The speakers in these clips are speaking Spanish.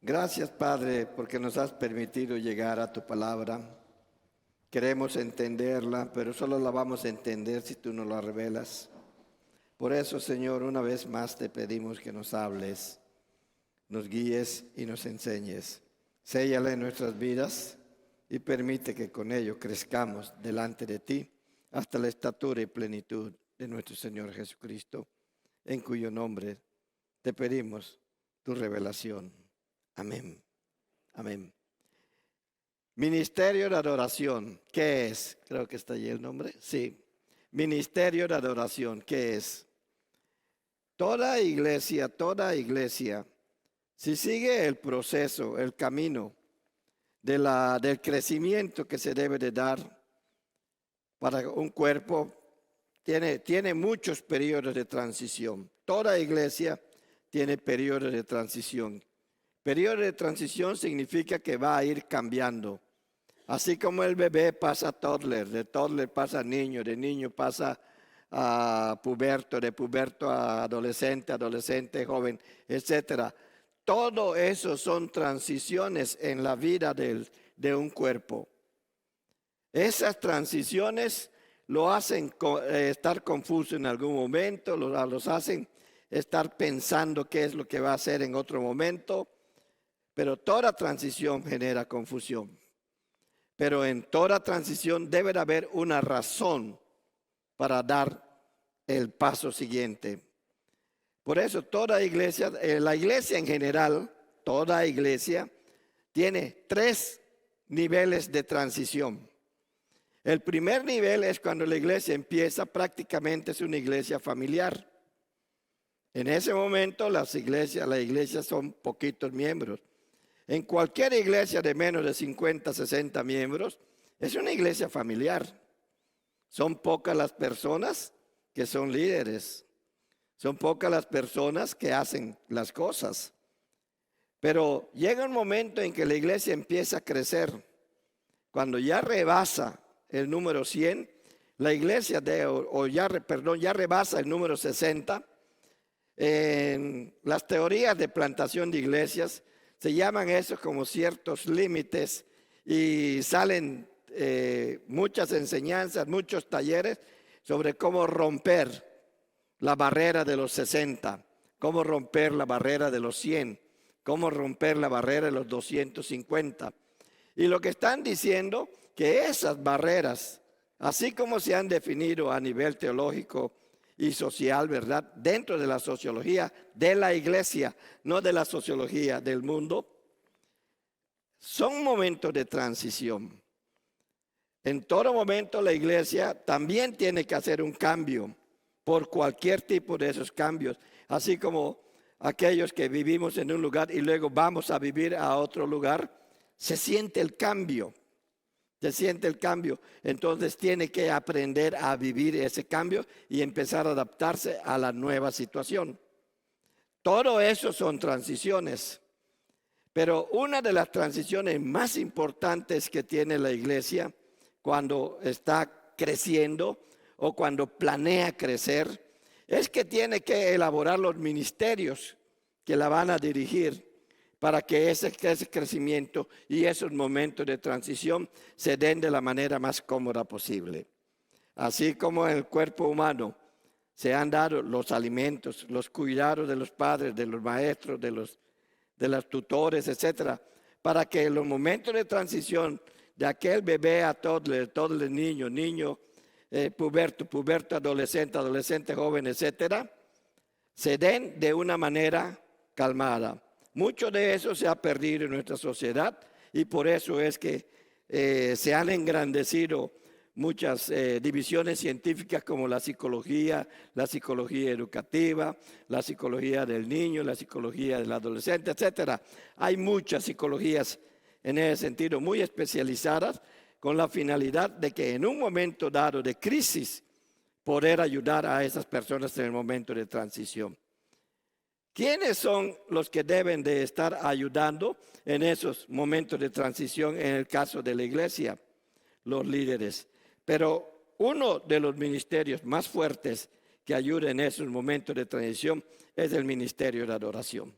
Gracias, Padre, porque nos has permitido llegar a tu palabra. Queremos entenderla, pero solo la vamos a entender si tú nos la revelas. Por eso, Señor, una vez más te pedimos que nos hables, nos guíes y nos enseñes. Séllala en nuestras vidas y permite que con ello crezcamos delante de ti hasta la estatura y plenitud de nuestro Señor Jesucristo, en cuyo nombre te pedimos tu revelación. Amén. Amén. Ministerio de adoración, ¿qué es? Creo que está allí el nombre. Sí. Ministerio de adoración, ¿qué es? Toda iglesia, si sigue el proceso, el camino del crecimiento que se debe de dar para un cuerpo, tiene muchos periodos de transición. Toda iglesia tiene periodos de transición. Periodo de transición significa que va a ir cambiando. Así como el bebé pasa a toddler, de toddler pasa a niño, de niño pasa a puberto, de puberto a adolescente, adolescente, joven, etc. Todo eso son transiciones en la vida de un cuerpo. Esas transiciones lo hacen estar confuso en algún momento, los hacen estar pensando qué es lo que va a hacer en otro momento, pero toda transición genera confusión. Pero en toda transición debe de haber una razón para dar el paso siguiente. Por eso toda iglesia, la iglesia en general, toda iglesia tiene 3 niveles de transición. El primer nivel es cuando la iglesia empieza, prácticamente es una iglesia familiar. En ese momento las iglesias son poquitos miembros. En cualquier iglesia de menos de 50, 60 miembros, es una iglesia familiar. Son pocas las personas que son líderes. Son pocas las personas que hacen las cosas. Pero llega un momento en que la iglesia empieza a crecer. Cuando ya rebasa el número 100, la iglesia ya rebasa el número 60. En las teorías de plantación de iglesias se llaman eso como ciertos límites y salen muchas enseñanzas, muchos talleres sobre cómo romper la barrera de los 60, cómo romper la barrera de los 100, cómo romper la barrera de los 250. Y lo que están diciendo que esas barreras, así como se han definido a nivel teológico y social, ¿verdad? Dentro de la sociología de la iglesia, no de la sociología del mundo, son momentos de transición. En todo momento la iglesia también tiene que hacer un cambio por cualquier tipo de esos cambios, así como aquellos que vivimos en un lugar y luego vamos a vivir a otro lugar, se siente el cambio. Se siente el cambio, entonces tiene que aprender a vivir ese cambio y empezar a adaptarse a la nueva situación. Todo eso son transiciones, pero una de las transiciones más importantes que tiene la iglesia cuando está creciendo o cuando planea crecer es que tiene que elaborar los ministerios que la van a dirigir, para que ese crecimiento y esos momentos de transición se den de la manera más cómoda posible. Así como en el cuerpo humano se han dado los alimentos, los cuidados de los padres, de los maestros, de los tutores, etcétera, para que en los momentos de transición de aquel bebé a todo el niño, puberto, adolescente, joven, etcétera, se den de una manera calmada. Mucho de eso se ha perdido en nuestra sociedad y por eso es que se han engrandecido muchas divisiones científicas como la psicología educativa, la psicología del niño, la psicología del adolescente, etcétera. Hay muchas psicologías en ese sentido muy especializadas con la finalidad de que en un momento dado de crisis poder ayudar a esas personas en el momento de transición. ¿Quiénes son los que deben de estar ayudando en esos momentos de transición en el caso de la iglesia? Los líderes. Pero uno de los ministerios más fuertes que ayuda en esos momentos de transición es el ministerio de adoración.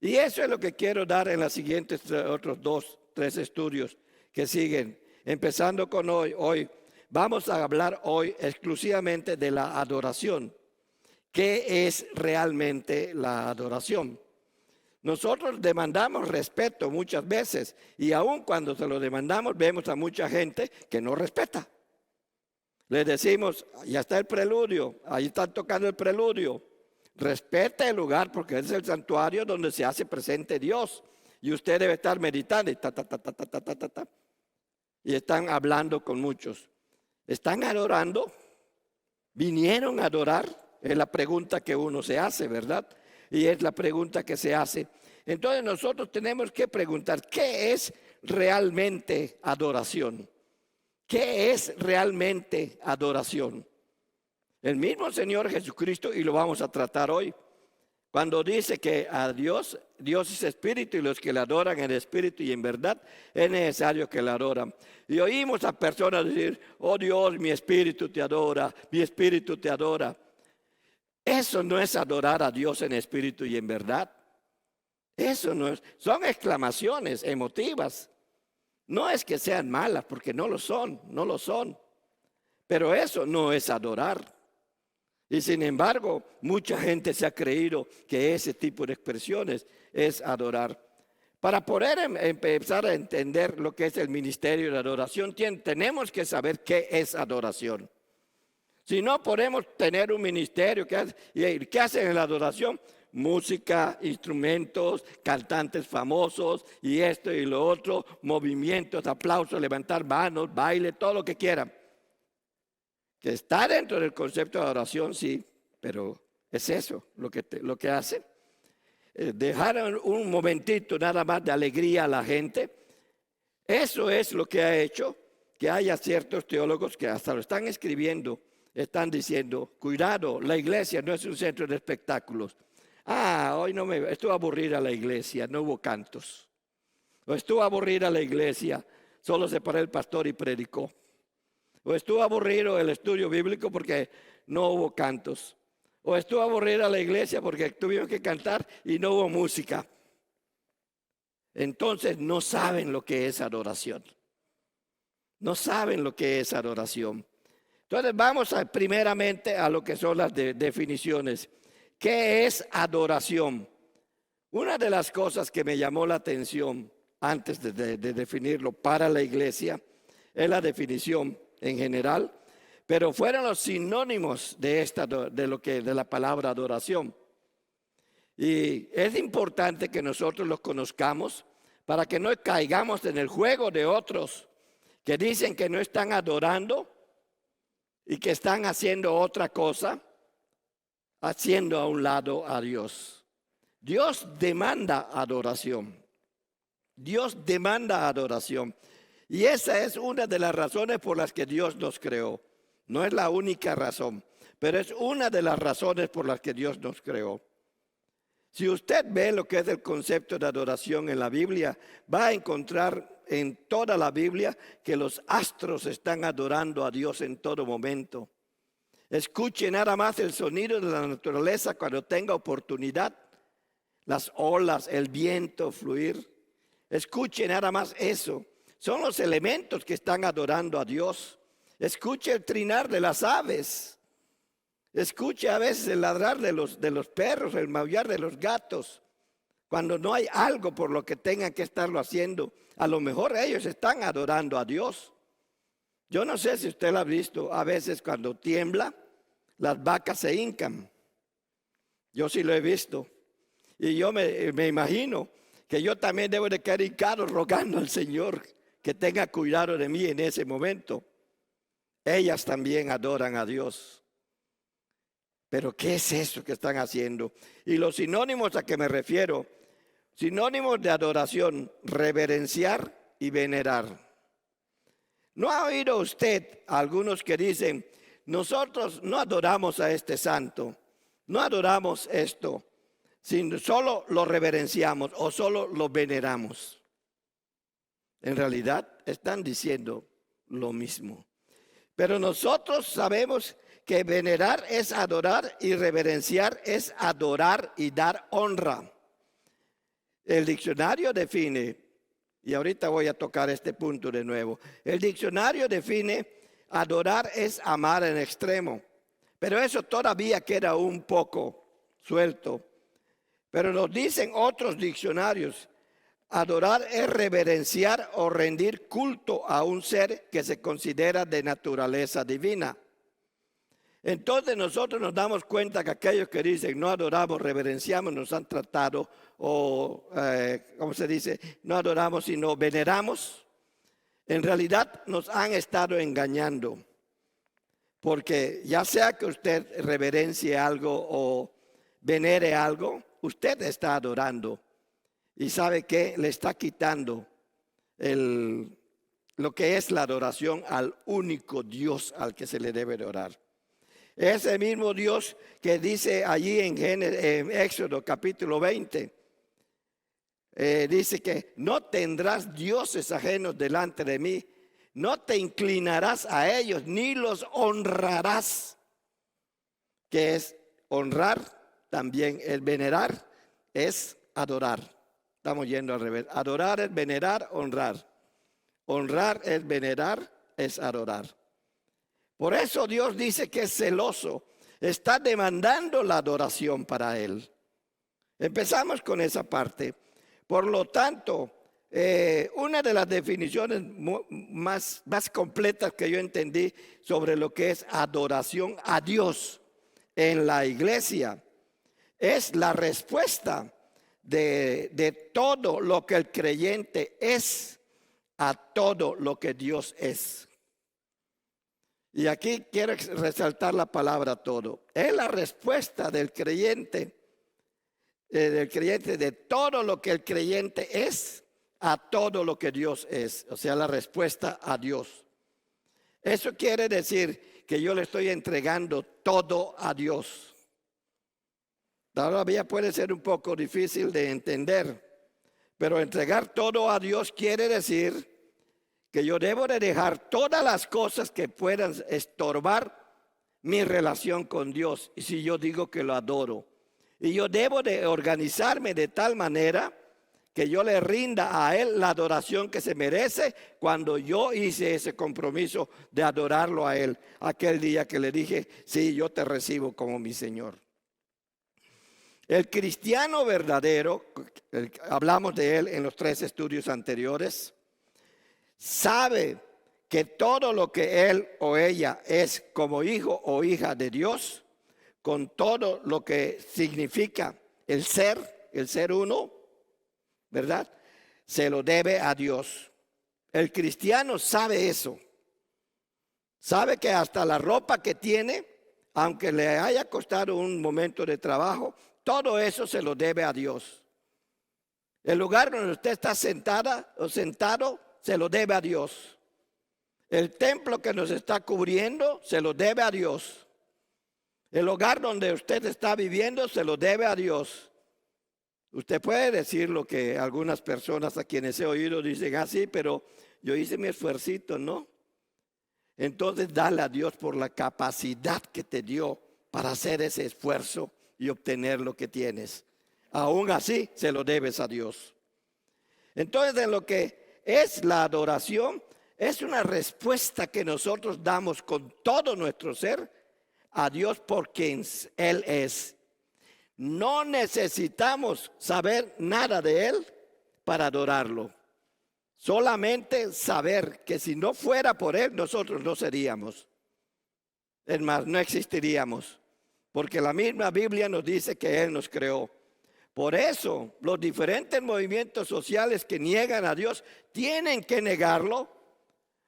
Y eso es lo que quiero dar en los siguientes otros 2, 3 estudios que siguen. Empezando con hoy. Hoy vamos a hablar hoy exclusivamente de la adoración. ¿Qué es realmente la adoración? Nosotros demandamos respeto muchas veces y aun cuando se lo demandamos vemos a mucha gente que no respeta. Le decimos, ya está el preludio, ahí están tocando el preludio. Respete el lugar porque es el santuario donde se hace presente Dios. Y usted debe estar meditando y están hablando con muchos. ¿Están adorando? ¿Vinieron a adorar? Es la pregunta que uno se hace, ¿verdad? Y es la pregunta que se hace. Entonces nosotros tenemos que preguntar, ¿qué es realmente adoración? ¿Qué es realmente adoración? El mismo Señor Jesucristo, y lo vamos a tratar hoy, cuando dice que a Dios es espíritu y los que le adoran en espíritu y en verdad, es necesario que le adoran. Y oímos a personas decir, oh Dios, mi espíritu te adora, mi espíritu te adora. Eso no es adorar a Dios en espíritu y en verdad. Eso no es, son exclamaciones emotivas. No es que sean malas, porque no lo son, no lo son. Pero eso no es adorar. Y sin embargo, mucha gente se ha creído que ese tipo de expresiones es adorar. Para poder empezar a entender lo que es el ministerio de adoración, tenemos que saber qué es adoración. Si no podemos tener un ministerio, ¿qué hacen en la adoración? Música, instrumentos, cantantes famosos y esto y lo otro, movimientos, aplausos, levantar manos, baile, todo lo que quieran. Que está dentro del concepto de adoración, sí, pero es eso lo que hacen. Dejar un momentito nada más de alegría a la gente. Eso es lo que ha hecho que haya ciertos teólogos que hasta lo están escribiendo, están diciendo, cuidado, la iglesia no es un centro de espectáculos. Hoy estuvo aburrida la iglesia, no hubo cantos. O estuvo aburrida la iglesia, solo se paró el pastor y predicó. O estuvo aburrido el estudio bíblico porque no hubo cantos. O estuvo aburrida la iglesia porque tuvimos que cantar y no hubo música. Entonces no saben lo que es adoración. No saben lo que es adoración. Entonces vamos primeramente a lo que son las definiciones. ¿Qué es adoración? Una de las cosas que me llamó la atención antes de definirlo para la iglesia es la definición en general, pero fueron los sinónimos de la palabra adoración. Y es importante que nosotros los conozcamos para que no caigamos en el juego de otros que dicen que no están adorando y que están haciendo otra cosa, haciendo a un lado a Dios. Dios demanda adoración. Dios demanda adoración. Y esa es una de las razones por las que Dios nos creó. No es la única razón, pero es una de las razones por las que Dios nos creó. Si usted ve lo que es el concepto de adoración en la Biblia, va a encontrar en toda la Biblia que los astros están adorando a Dios en todo momento. Escuche nada más el sonido de la naturaleza cuando tenga oportunidad. Las olas, el viento fluir. Escuche nada más eso. Son los elementos que están adorando a Dios. Escuche el trinar de las aves. Escuche a veces el ladrar de los perros, el maullar de los gatos. Cuando no hay algo por lo que tengan que estarlo haciendo, a lo mejor ellos están adorando a Dios. Yo no sé si usted lo ha visto, a veces cuando tiembla, las vacas se hincan. Yo sí lo he visto. Y yo me imagino que yo también debo de quedar hincado rogando al Señor que tenga cuidado de mí en ese momento. Ellas también adoran a Dios. Pero ¿qué es eso que están haciendo? Y los sinónimos a que me refiero, sinónimos de adoración, reverenciar y venerar. ¿No ha oído usted a algunos que dicen, nosotros no adoramos a este santo, no adoramos esto, sino solo lo reverenciamos o solo lo veneramos? En realidad están diciendo lo mismo. Pero nosotros sabemos que venerar es adorar y reverenciar es adorar y dar honra. El diccionario define, y ahorita voy a tocar este punto de nuevo, el diccionario define adorar es amar en extremo, pero eso todavía queda un poco suelto. Pero nos dicen otros diccionarios, adorar es reverenciar o rendir culto a un ser que se considera de naturaleza divina. Entonces nosotros nos damos cuenta que aquellos que dicen no adoramos, reverenciamos, nos han tratado, o ¿cómo se dice? No adoramos, sino veneramos. En realidad nos han estado engañando. Porque ya sea que usted reverencie algo o venere algo, usted está adorando. Y sabe que le está quitando lo que es la adoración al único Dios al que se le debe adorar. Ese mismo Dios que dice allí en Éxodo capítulo 20, dice que no tendrás dioses ajenos delante de mí, no te inclinarás a ellos ni los honrarás. Que es honrar, también el venerar es adorar. Estamos yendo al revés. Adorar es venerar, honrar. Honrar es venerar, es adorar. Por eso Dios dice que es celoso. Está demandando la adoración para Él. Empezamos con esa parte. Por lo tanto, una de las definiciones más completas que yo entendí sobre lo que es adoración a Dios en la iglesia es la respuesta de todo lo que el creyente es a todo lo que Dios es. Y aquí quiero resaltar la palabra todo. Es la respuesta del creyente de todo lo que el creyente es a todo lo que Dios es. O sea, la respuesta a Dios. Eso quiere decir que yo le estoy entregando todo a Dios. Todavía puede ser un poco difícil de entender, pero entregar todo a Dios quiere decir que yo debo de dejar todas las cosas que puedan estorbar mi relación con Dios. Y si yo digo que lo adoro, y yo debo de organizarme de tal manera que yo le rinda a Él la adoración que se merece cuando yo hice ese compromiso de adorarlo a Él. Aquel día que le dije, sí, yo te recibo como mi Señor. El cristiano verdadero, hablamos de él en los 3 estudios anteriores, sabe que todo lo que él o ella es como hijo o hija de Dios, con todo lo que significa el ser uno, ¿verdad? Se lo debe a Dios. El cristiano sabe eso. Sabe que hasta la ropa que tiene, aunque le haya costado un momento de trabajo, todo eso se lo debe a Dios. El lugar donde usted está sentada o sentado, se lo debe a Dios. El templo que nos está cubriendo, se lo debe a Dios. El hogar donde usted está viviendo, se lo debe a Dios. Usted puede decir lo que algunas personas a quienes he oído dicen, sí, pero yo hice mi esfuercito, ¿no? Entonces dale a Dios por la capacidad que te dio para hacer ese esfuerzo y obtener lo que tienes. Aún así, se lo debes a Dios. Entonces, en lo que es la adoración, es una respuesta que nosotros damos con todo nuestro ser a Dios por quien Él es. No necesitamos saber nada de Él para adorarlo. Solamente saber que si no fuera por Él, nosotros no seríamos. Es más, no existiríamos. Porque la misma Biblia nos dice que Él nos creó. Por eso, los diferentes movimientos sociales que niegan a Dios tienen que negarlo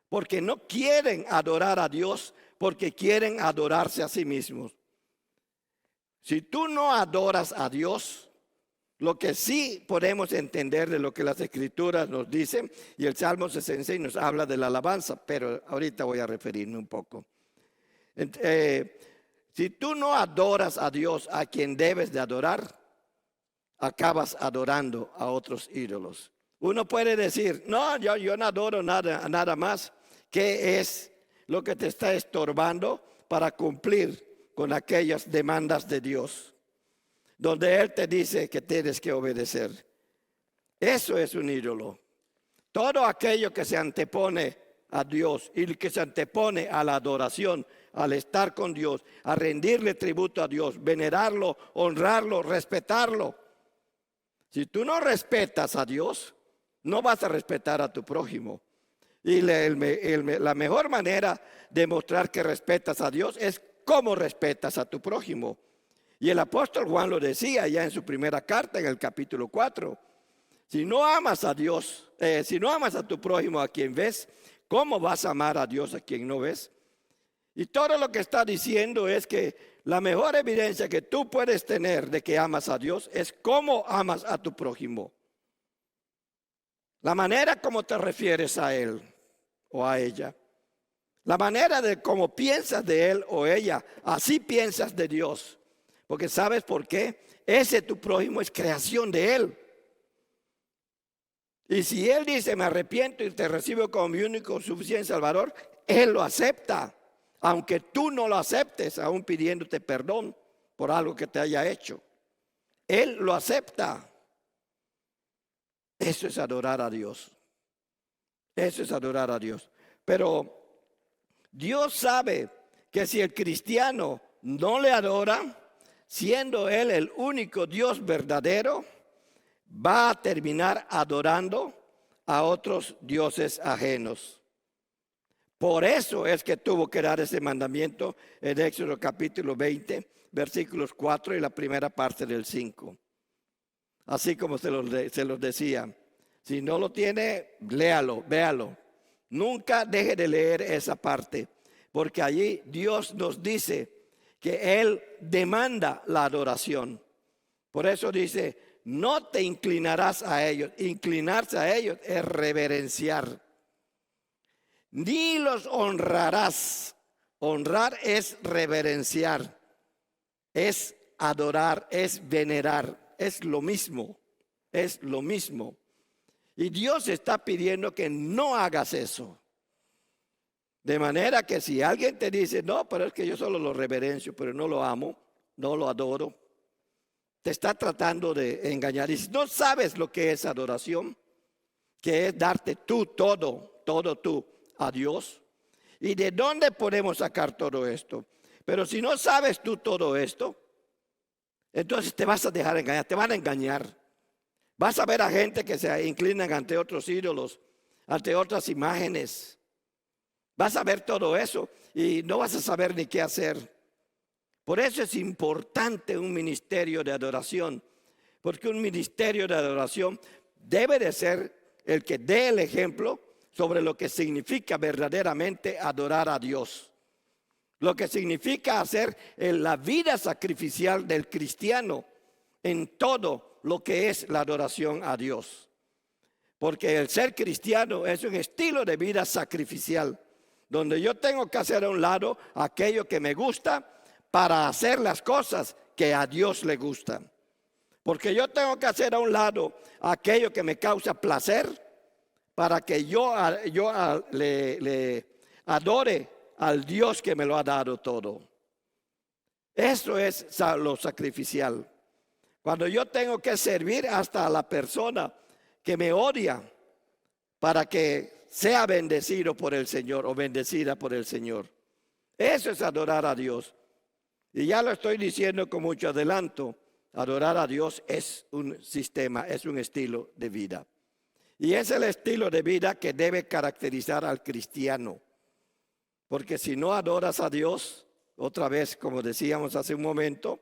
porque no quieren adorar a Dios, porque quieren adorarse a sí mismos. Si tú no adoras a Dios, lo que sí podemos entender de lo que las Escrituras nos dicen, y el Salmo 66 nos habla de la alabanza, pero ahorita voy a referirme un poco. Si tú no adoras a Dios, a quien debes de adorar, acabas adorando a otros ídolos. Uno puede decir, no, yo no adoro nada más. ¿Qué es lo que te está estorbando para cumplir con aquellas demandas de Dios? Donde Él te dice que tienes que obedecer. Eso es un ídolo. Todo aquello que se antepone a Dios y que se antepone a la adoración, al estar con Dios, a rendirle tributo a Dios, venerarlo, honrarlo, respetarlo. Si tú no respetas a Dios, no vas a respetar a tu prójimo. Y la mejor manera de mostrar que respetas a Dios es cómo respetas a tu prójimo. Y el apóstol Juan lo decía ya en su primera carta, en el capítulo 4. Si no amas a Dios, si no amas a tu prójimo a quien ves, ¿cómo vas a amar a Dios a quien no ves? Y todo lo que está diciendo es que la mejor evidencia que tú puedes tener de que amas a Dios es cómo amas a tu prójimo. La manera como te refieres a él o a ella. La manera de cómo piensas de él o ella. Así piensas de Dios. Porque ¿sabes por qué? Ese tu prójimo es creación de él. Y si él dice, me arrepiento y te recibo como mi único suficiente Salvador, él lo acepta. Aunque tú no lo aceptes, aún pidiéndote perdón por algo que te haya hecho. Él lo acepta. Eso es adorar a Dios. Eso es adorar a Dios. Pero Dios sabe que si el cristiano no le adora, siendo él el único Dios verdadero, va a terminar adorando a otros dioses ajenos. Por eso es que tuvo que dar ese mandamiento en Éxodo capítulo 20, versículos 4 y la primera parte del 5. Así como se los decía. Si no lo tiene, léalo, véalo. Nunca deje de leer esa parte, porque allí Dios nos dice que Él demanda la adoración. Por eso dice, no te inclinarás a ellos. Inclinarse a ellos es reverenciar. Ni los honrarás. Honrar es reverenciar, es adorar, es venerar, es lo mismo, es lo mismo. Y Dios está pidiendo que no hagas eso. De manera que si alguien te dice, no, pero es que yo solo lo reverencio, pero no lo amo, no lo adoro, te está tratando de engañar. Y si no sabes lo que es adoración, que es darte tú todo tú a Dios. ¿Y de dónde podemos sacar todo esto? Pero si no sabes tú todo esto, entonces te vas a dejar engañar, te van a engañar. Vas a ver a gente que se inclinan ante otros ídolos, ante otras imágenes. Vas a ver todo eso y no vas a saber ni qué hacer. Por eso es importante un ministerio de adoración, porque un ministerio de adoración debe de ser el que dé el ejemplo sobre lo que significa verdaderamente adorar a Dios. Lo que significa hacer la vida sacrificial del cristiano en todo lo que es la adoración a Dios. Porque el ser cristiano es un estilo de vida sacrificial, donde yo tengo que hacer a un lado aquello que me gusta para hacer las cosas que a Dios le gustan. Porque yo tengo que hacer a un lado aquello que me causa placer para que yo le adore al Dios que me lo ha dado todo. Eso es lo sacrificial. Cuando yo tengo que servir hasta a la persona que me odia para que sea bendecido por el Señor o bendecida por el Señor. Eso es adorar a Dios. Y ya lo estoy diciendo con mucho adelanto. Adorar a Dios es un sistema, es un estilo de vida. Y es el estilo de vida que debe caracterizar al cristiano. Porque si no adoras a Dios, otra vez, como decíamos hace un momento,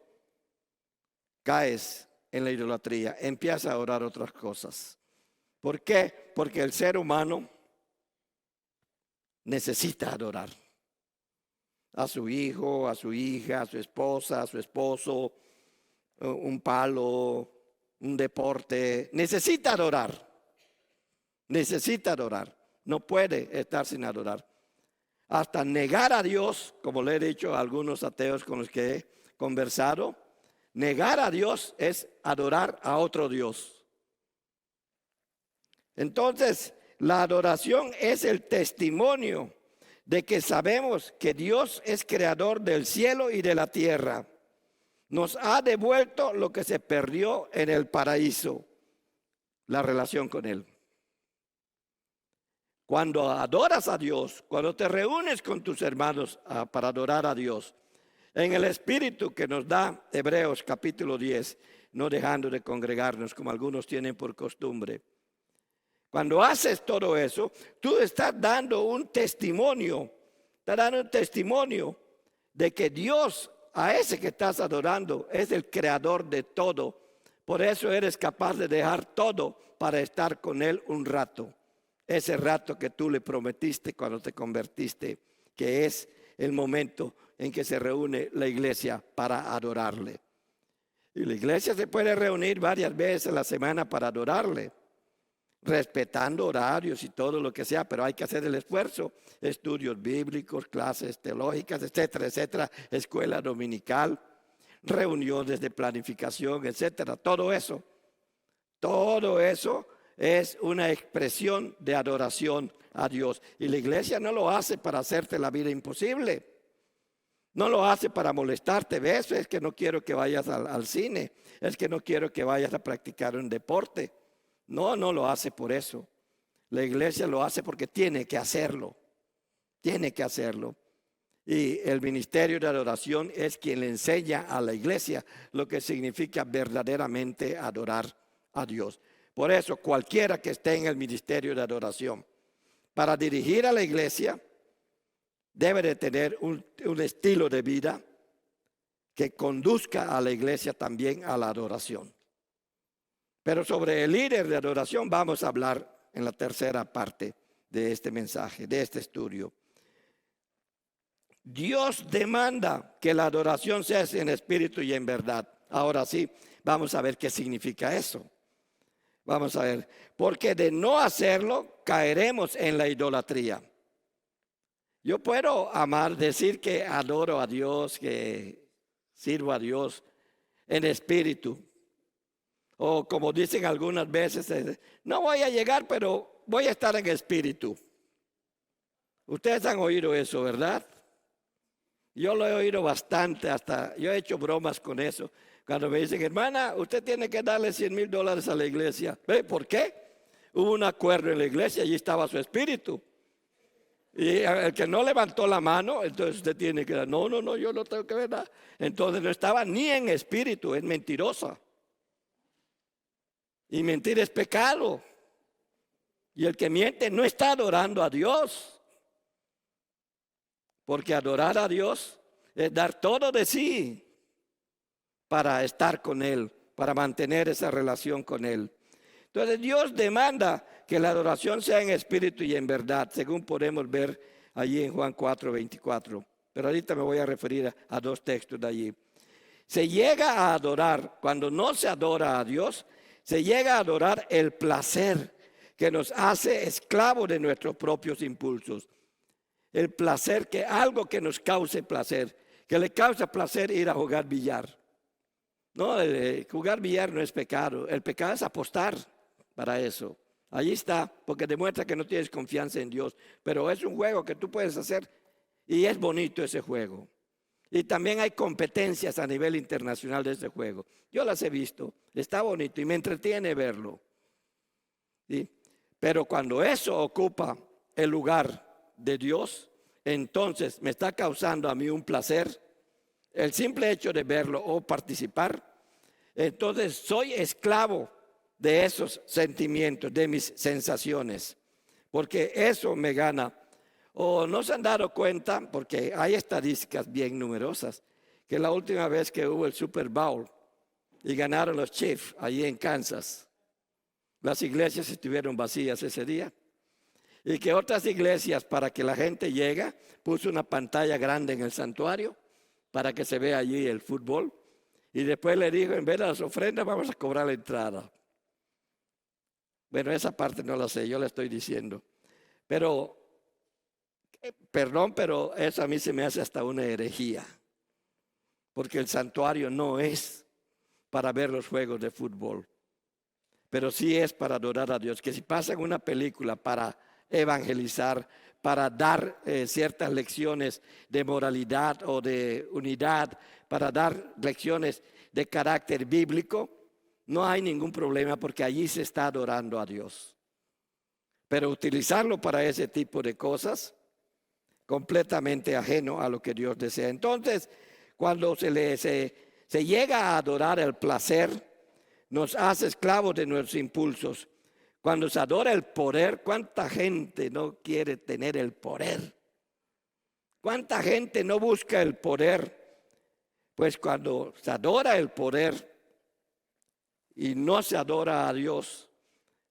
caes en la idolatría, empiezas a adorar otras cosas. ¿Por qué? Porque el ser humano necesita adorar a su hijo, a su hija, a su esposa, a su esposo, un palo, un deporte. Necesita adorar. Necesita adorar. No puede estar sin adorar. Hasta negar a Dios, como le he dicho a algunos ateos con los que he conversado, negar a Dios es adorar a otro Dios. Entonces, la adoración es el testimonio de que sabemos que Dios es creador del cielo y de la tierra. Nos ha devuelto lo que se perdió en el paraíso. la relación con Él. Cuando adoras a Dios, cuando te reúnes con tus hermanos para adorar a Dios, en el espíritu que nos da Hebreos capítulo 10, no dejando de congregarnos como algunos tienen por costumbre. Cuando haces todo eso, tú estás dando un testimonio de que Dios, a ese que estás adorando, es el creador de todo. Por eso eres capaz de dejar todo para estar con Él un rato. Ese rato que tú le prometiste cuando te convertiste, que es el momento en que se reúne la iglesia para adorarle. Y la iglesia se puede reunir varias veces a la semana para adorarle, respetando horarios y todo lo que sea, pero hay que hacer el esfuerzo. Estudios bíblicos, clases teológicas, etcétera, etcétera, escuela dominical, reuniones de planificación, etcétera. Todo eso es una expresión de adoración a Dios. Y la iglesia no lo hace para hacerte la vida imposible. No lo hace para molestarte. ¿Ves? Es que no quiero que vayas al cine. Es que no quiero que vayas a practicar un deporte. No lo hace por eso. La iglesia lo hace porque tiene que hacerlo. Tiene que hacerlo. Y el ministerio de adoración es quien le enseña a la iglesia lo que significa verdaderamente adorar a Dios. Por eso cualquiera que esté en el ministerio de adoración, para dirigir a la iglesia, debe de tener un estilo de vida que conduzca a la iglesia también a la adoración. Pero sobre el líder de adoración vamos a hablar en la tercera parte de este mensaje, de este estudio. Dios demanda que la adoración sea en espíritu y en verdad. Ahora sí, vamos a ver qué significa eso. Vamos a ver, porque de no hacerlo caeremos en la idolatría. Yo puedo decir que adoro a Dios, que sirvo a Dios en espíritu. O como dicen algunas veces, no voy a llegar, pero voy a estar en espíritu. Ustedes han oído eso, ¿verdad? Yo lo he oído bastante, hasta yo he hecho bromas con eso. Cuando me dicen, hermana, usted tiene que darle $100,000 a la iglesia. ¿Ve? ¿Por qué? Hubo un acuerdo en la iglesia, allí estaba su espíritu. Y el que no levantó la mano, entonces usted tiene que dar, no, yo no tengo que ver nada. Entonces no estaba ni en espíritu, es mentirosa. Y mentir es pecado. Y el que miente no está adorando a Dios. Porque adorar a Dios es dar todo de sí para estar con Él, para mantener esa relación con Él. Entonces Dios demanda que la adoración sea en espíritu y en verdad, según podemos ver allí en Juan 4:24. Pero ahorita me voy a referir a dos textos de allí. Se llega a adorar, cuando no se adora a Dios, se llega a adorar el placer que nos hace esclavos de nuestros propios impulsos. El placer, que algo que nos cause placer, que le causa placer ir a jugar billar. No, jugar billar no es pecado, el pecado es apostar para eso. Allí está, porque demuestra que no tienes confianza en Dios, pero es un juego que tú puedes hacer y es bonito ese juego. Y también hay competencias a nivel internacional de ese juego. Yo las he visto, está bonito y me entretiene verlo. ¿Sí? Pero cuando eso ocupa el lugar de Dios, entonces me está causando a mí un placer, el simple hecho de verlo o participar, entonces soy esclavo de esos sentimientos, de mis sensaciones, porque eso me gana. O no se han dado cuenta, porque hay estadísticas bien numerosas, que la última vez que hubo el Super Bowl y ganaron los Chiefs allí en Kansas, las iglesias estuvieron vacías ese día. Y que otras iglesias, para que la gente llegue, puso una pantalla grande en el santuario para que se vea allí el fútbol. Y después le dijo, en vez de las ofrendas vamos a cobrar la entrada. Bueno, esa parte no la sé, yo la estoy diciendo. Pero, perdón, pero eso a mí se me hace hasta una herejía. Porque el santuario no es para ver los juegos de fútbol. Pero sí es para adorar a Dios. Que si pasan una película para evangelizar, para dar ciertas lecciones de moralidad o de unidad, para dar lecciones de carácter bíblico, no hay ningún problema porque allí se está adorando a Dios. Pero utilizarlo para ese tipo de cosas, completamente ajeno a lo que Dios desea. Entonces, cuando se llega a adorar el placer, nos hace esclavos de nuestros impulsos. Cuando se adora el poder, ¿cuánta gente no quiere tener el poder? ¿Cuánta gente no busca el poder? Pues cuando se adora el poder y no se adora a Dios,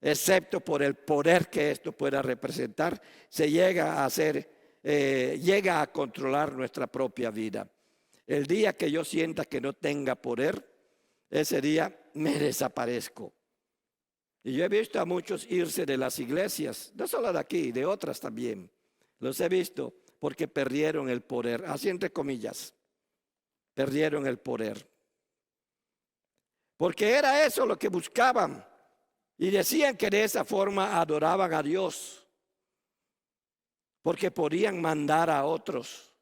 excepto por el poder que esto pueda representar, se llega a controlar nuestra propia vida. El día que yo sienta que no tenga poder, ese día me desaparezco. Y yo he visto a muchos irse de las iglesias, no solo de aquí, de otras también. Los he visto porque perdieron el poder, así entre comillas, perdieron el poder. Porque era eso lo que buscaban. Y decían que de esa forma adoraban a Dios, porque podían mandar a otros,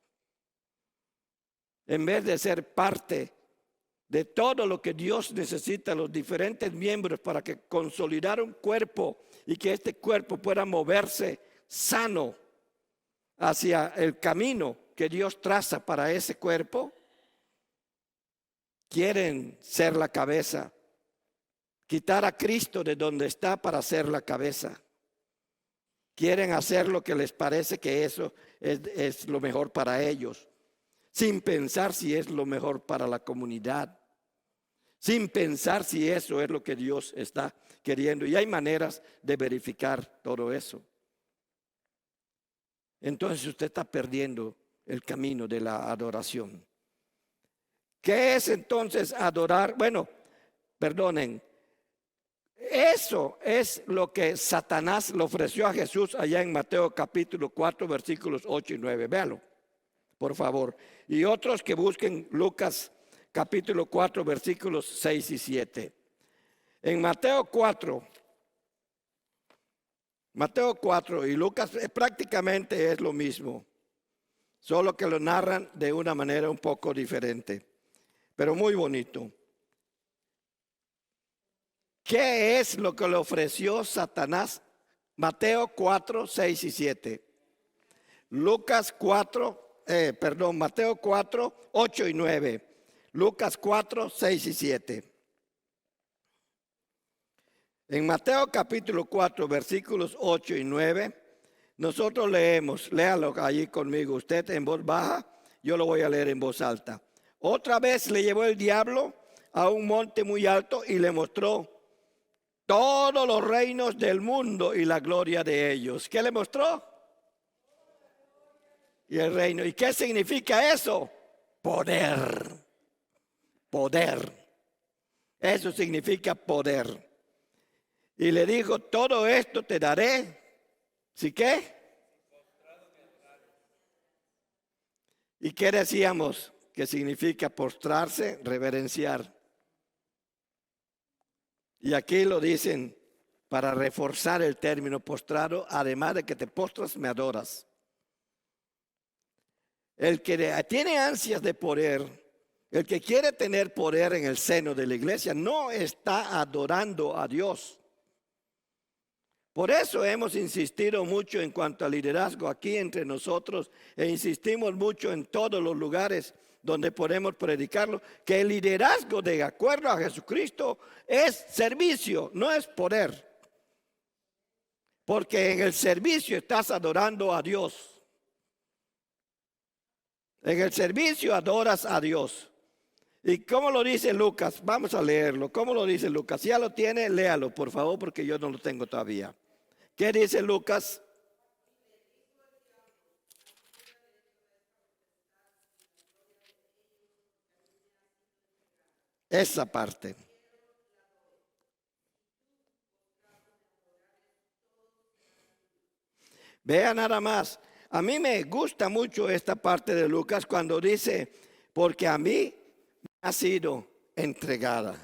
en vez de ser parte de todo lo que Dios necesita, los diferentes miembros para que consolidar un cuerpo y que este cuerpo pueda moverse sano hacia el camino que Dios traza para ese cuerpo. Quieren ser la cabeza. Quitar a Cristo de donde está para ser la cabeza. Quieren hacer lo que les parece que eso es lo mejor para ellos, sin pensar si es lo mejor para la comunidad, sin pensar si eso es lo que Dios está queriendo. Y hay maneras de verificar todo eso. Entonces usted está perdiendo el camino de la adoración. ¿Qué es entonces adorar? Bueno, perdonen. Eso es lo que Satanás le ofreció a Jesús allá en Mateo capítulo 4 versículos 8 y 9. Véalo, por favor. Y otros que busquen Lucas capítulo 4 versículos 6 y 7. En Mateo 4 y Lucas prácticamente es lo mismo, solo que lo narran de una manera un poco diferente, pero muy bonito. ¿Qué es lo que le ofreció Satanás? Mateo 4, 6 y 7. Mateo 4, 8 y 9. Lucas 4, 6 y 7. En Mateo capítulo 4, versículos 8 y 9, nosotros leemos, léalo allí conmigo, usted en voz baja, yo lo voy a leer en voz alta. Otra vez le llevó el diablo a un monte muy alto y le mostró todos los reinos del mundo y la gloria de ellos. ¿Qué le mostró? Y el reino. ¿Y qué significa eso? Poder. Poder. Eso significa poder. Y le dijo, todo esto te daré. ¿Sí qué? ¿Y qué decíamos? Que significa postrarse, reverenciar. Y aquí lo dicen para reforzar el término postrado, además de que te postras, me adoras. El que tiene ansias de poder, el que quiere tener poder en el seno de la iglesia, no está adorando a Dios. Por eso hemos insistido mucho en cuanto al liderazgo aquí entre nosotros e insistimos mucho en todos los lugares donde podemos predicarlo, que el liderazgo de acuerdo a Jesucristo es servicio, no es poder. Porque en el servicio estás adorando a Dios. En el servicio adoras a Dios. ¿Y cómo lo dice Lucas? Vamos a leerlo. ¿Cómo lo dice Lucas? Si ya lo tiene, léalo, por favor, porque yo no lo tengo todavía. ¿Qué dice Lucas? Esa parte. Vea nada más. A mí me gusta mucho esta parte de Lucas cuando dice, porque a mí me ha sido entregada.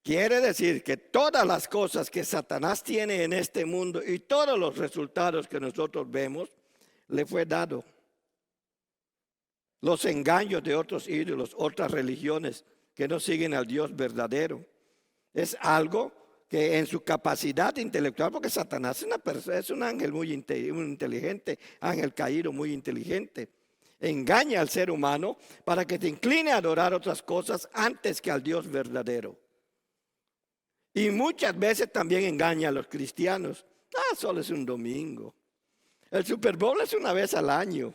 Quiere decir que todas las cosas que Satanás tiene en este mundo y todos los resultados que nosotros vemos, le fue dado. Los engaños de otros ídolos, otras religiones que no siguen al Dios verdadero. Es algo que en su capacidad intelectual, porque Satanás es un ángel muy inteligente, ángel caído muy inteligente, engaña al ser humano para que te incline a adorar otras cosas antes que al Dios verdadero. Y muchas veces también engaña a los cristianos. Solo es un domingo. El Super Bowl es una vez al año.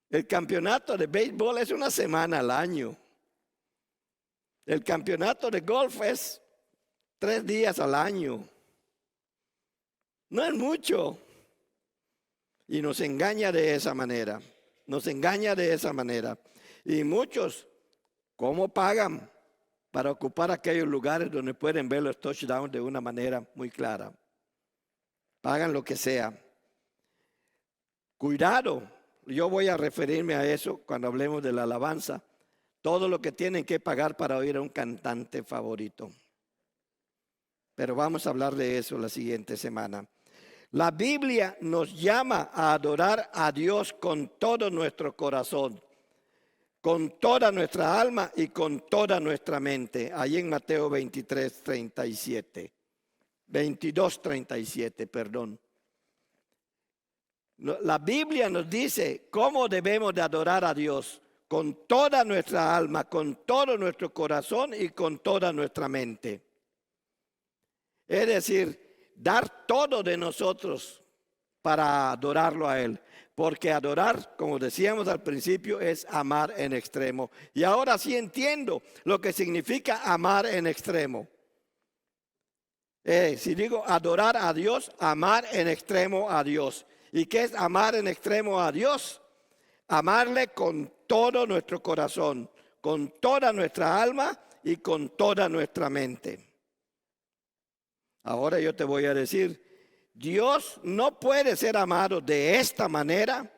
El campeonato de béisbol es una semana al año. El campeonato de golf es 3 días al año. No es mucho. Y nos engaña de esa manera. Nos engaña de esa manera. Y muchos, ¿cómo pagan para ocupar aquellos lugares donde pueden ver los touchdowns de una manera muy clara? Pagan lo que sea. Cuidado, yo voy a referirme a eso cuando hablemos de la alabanza. Todo lo que tienen que pagar para oír a un cantante favorito. Pero vamos a hablar de eso la siguiente semana. La Biblia nos llama a adorar a Dios con todo nuestro corazón, con toda nuestra alma y con toda nuestra mente. Ahí en Mateo 22:37, perdón. La Biblia nos dice cómo debemos de adorar a Dios con toda nuestra alma, con todo nuestro corazón y con toda nuestra mente. Es decir, dar todo de nosotros para adorarlo a Él. Porque adorar, como decíamos al principio, es amar en extremo. Y ahora sí entiendo lo que significa amar en extremo. Si digo adorar a Dios, amar en extremo a Dios. ¿Y qué es amar en extremo a Dios? Amarle con todo nuestro corazón, con toda nuestra alma y con toda nuestra mente. Ahora yo te voy a decir, Dios no puede ser amado de esta manera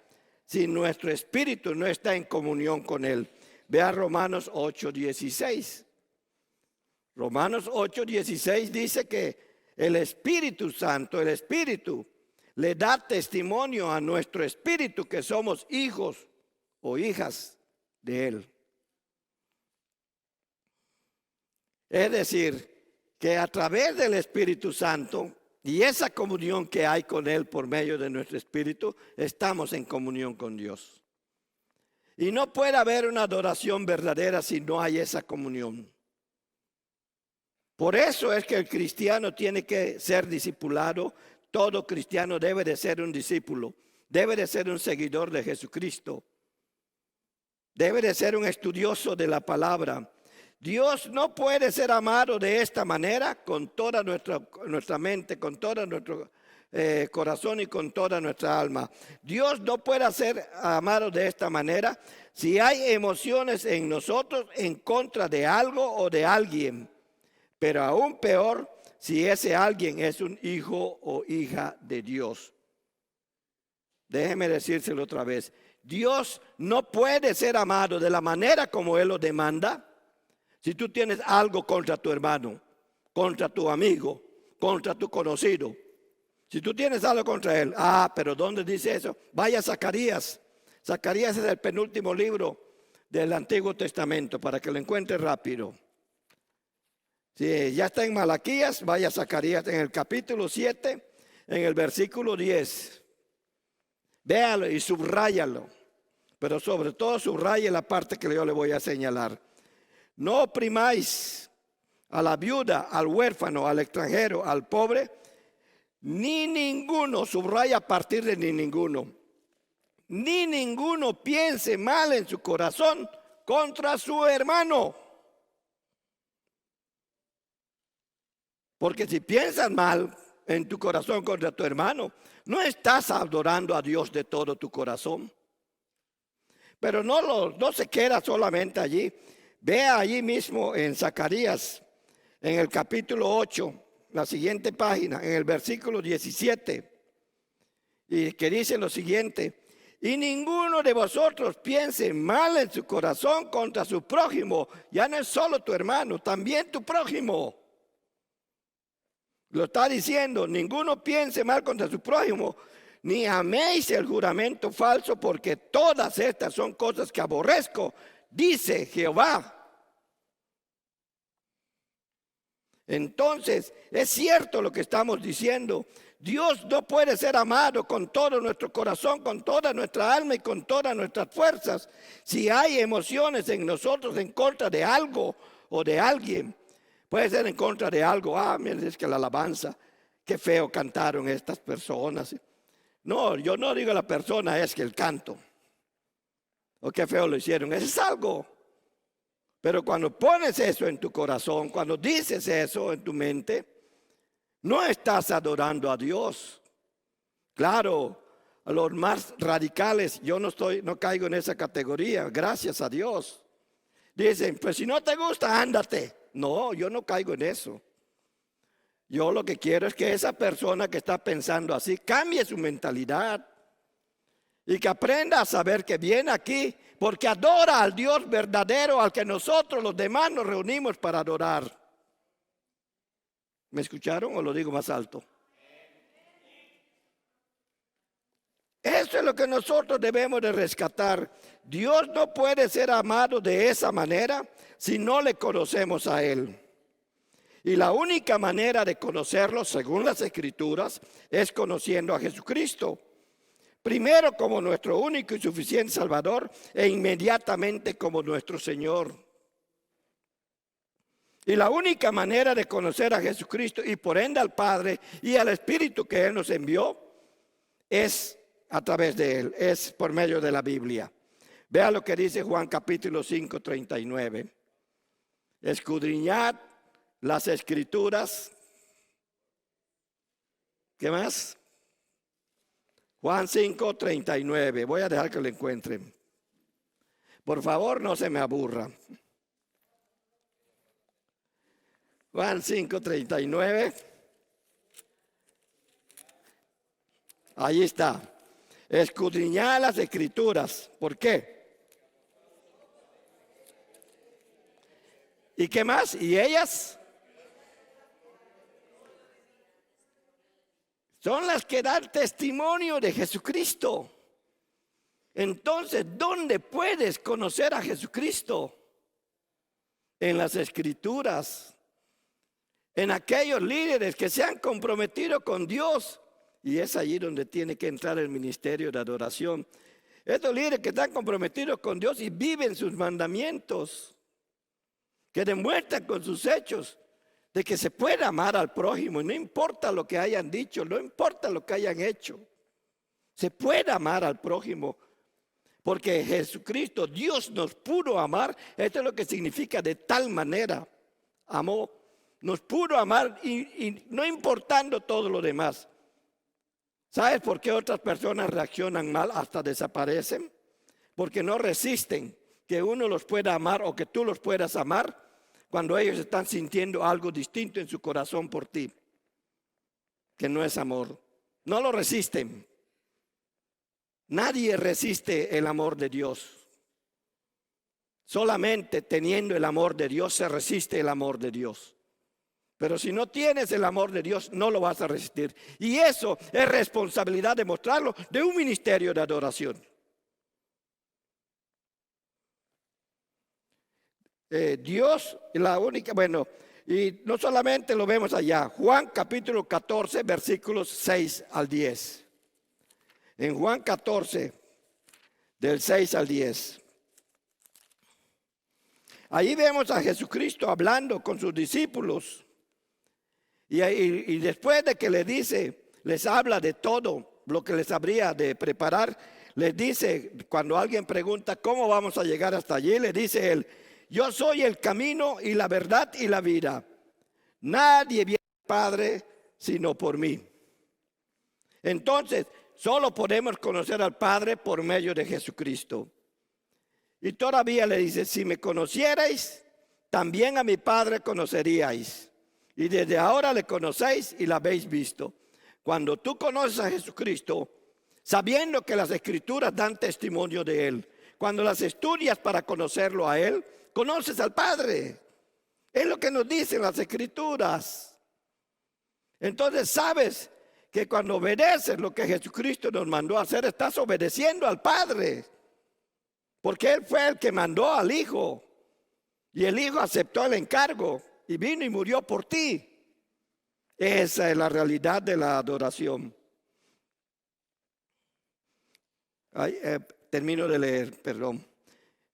si nuestro espíritu no está en comunión con Él. Vea Romanos 8:16. Romanos 8:16 dice que el Espíritu Santo, el Espíritu, le da testimonio a nuestro espíritu que somos hijos o hijas de Él. Es decir, que a través del Espíritu Santo y esa comunión que hay con Él por medio de nuestro espíritu, estamos en comunión con Dios. Y no puede haber una adoración verdadera si no hay esa comunión. Por eso es que el cristiano tiene que ser discipulado. Todo cristiano debe de ser un discípulo, debe de ser un seguidor de Jesucristo, debe de ser un estudioso de la palabra. Dios no puede ser amado de esta manera con toda nuestra mente, con todo nuestro corazón y con toda nuestra alma. Dios no puede ser amado de esta manera si hay emociones en nosotros en contra de algo o de alguien. Pero aún peor si ese alguien es un hijo o hija de Dios. Déjeme decírselo otra vez. Dios no puede ser amado de la manera como Él lo demanda. Si tú tienes algo contra tu hermano, contra tu amigo, contra tu conocido, si tú tienes algo contra él, pero ¿dónde dice eso? Vaya a Zacarías. Zacarías es el penúltimo libro del Antiguo Testamento para que lo encuentre rápido. Si ya está en Malaquías, vaya a Zacarías en el capítulo 7, en el versículo 10. Véalo y subráyalo, pero sobre todo subraye la parte que yo le voy a señalar. No oprimáis a la viuda, al huérfano, al extranjero, al pobre, ni ninguno, subraya a partir de ni ninguno piense mal en su corazón contra su hermano. Porque si piensas mal en tu corazón contra tu hermano, no estás adorando a Dios de todo tu corazón. Pero no se queda solamente allí. Vea allí mismo en Zacarías, en el capítulo 8, la siguiente página, en el versículo 17, y que dice lo siguiente: y ninguno de vosotros piense mal en su corazón contra su prójimo. Ya no es solo tu hermano, también tu prójimo. Lo está diciendo, ninguno piense mal contra su prójimo, ni améis el juramento falso, porque todas estas son cosas que aborrezco, dice Jehová. Entonces, es cierto lo que estamos diciendo. Dios no puede ser amado con todo nuestro corazón, con toda nuestra alma y con todas nuestras fuerzas si hay emociones en nosotros en contra de algo o de alguien. Puede ser en contra de algo. Miren, es que la alabanza, qué feo cantaron estas personas. No, yo no digo la persona, es que el canto. O qué feo lo hicieron. Eso es algo. Pero cuando pones eso en tu corazón, cuando dices eso en tu mente, no estás adorando a Dios. Claro, a los más radicales, yo no caigo en esa categoría, gracias a Dios. Dicen, pues si no te gusta, ándate. No, yo no caigo en eso. Yo lo que quiero es que esa persona que está pensando así cambie su mentalidad y que aprenda a saber que viene aquí porque adora al Dios verdadero al que nosotros los demás nos reunimos para adorar. ¿Me escucharon o lo digo más alto? Eso es lo que nosotros debemos de rescatar. Dios no puede ser amado de esa manera si no le conocemos a Él. Y la única manera de conocerlo, según las Escrituras, es conociendo a Jesucristo. Primero como nuestro único y suficiente Salvador e inmediatamente como nuestro Señor. Y la única manera de conocer a Jesucristo y por ende al Padre y al Espíritu que Él nos envió es a través de Él, es por medio de la Biblia. Vea lo que dice Juan capítulo 5, 39. Escudriñad las Escrituras. ¿Qué más? Juan 5, 39. Voy a dejar que lo encuentren. Por favor, no se me aburra. Juan 5, 39. Ahí está. Escudriñad las Escrituras. ¿Por qué? ¿Y qué más? ¿Y ellas? Son las que dan testimonio de Jesucristo. Entonces, ¿dónde puedes conocer a Jesucristo? En las Escrituras. En aquellos líderes que se han comprometido con Dios. Y es allí donde tiene que entrar el ministerio de adoración. Estos líderes que están comprometidos con Dios y viven sus mandamientos. Que demuestran con sus hechos de que se puede amar al prójimo. No importa lo que hayan dicho, no importa lo que hayan hecho. Se puede amar al prójimo. Porque Jesucristo, Dios nos pudo amar. Esto es lo que significa de tal manera. Amó, nos pudo amar y no importando todo lo demás. ¿Sabes por qué otras personas reaccionan mal hasta desaparecen? Porque no resisten que uno los pueda amar o que tú los puedas amar cuando ellos están sintiendo algo distinto en su corazón por ti, que no es amor. No lo resisten. Nadie resiste el amor de Dios. Solamente teniendo el amor de Dios se resiste el amor de Dios. Pero si no tienes el amor de Dios, no lo vas a resistir. Y eso es responsabilidad de mostrarlo de un ministerio de adoración. Dios, la única, bueno, y no solamente lo vemos allá. Juan capítulo 14, versículos 6 al 10. En Juan 14, del 6 al 10. Ahí vemos a Jesucristo hablando con sus discípulos. Y después de que les habla de todo lo que les habría de preparar, les dice, cuando alguien pregunta cómo vamos a llegar hasta allí, le dice él, yo soy el camino y la verdad y la vida. Nadie viene al Padre sino por mí. Entonces, solo podemos conocer al Padre por medio de Jesucristo. Y todavía le dice, si me conocierais, también a mi Padre conoceríais. Y desde ahora le conocéis y la habéis visto. Cuando tú conoces a Jesucristo, sabiendo que las Escrituras dan testimonio de Él, cuando las estudias para conocerlo a Él, conoces al Padre. Es lo que nos dicen las Escrituras. Entonces sabes que cuando obedeces lo que Jesucristo nos mandó a hacer, estás obedeciendo al Padre. Porque Él fue el que mandó al Hijo. Y el Hijo aceptó el encargo. y vino y murió por ti. Esa es la realidad de la adoración. Termino de leer, perdón.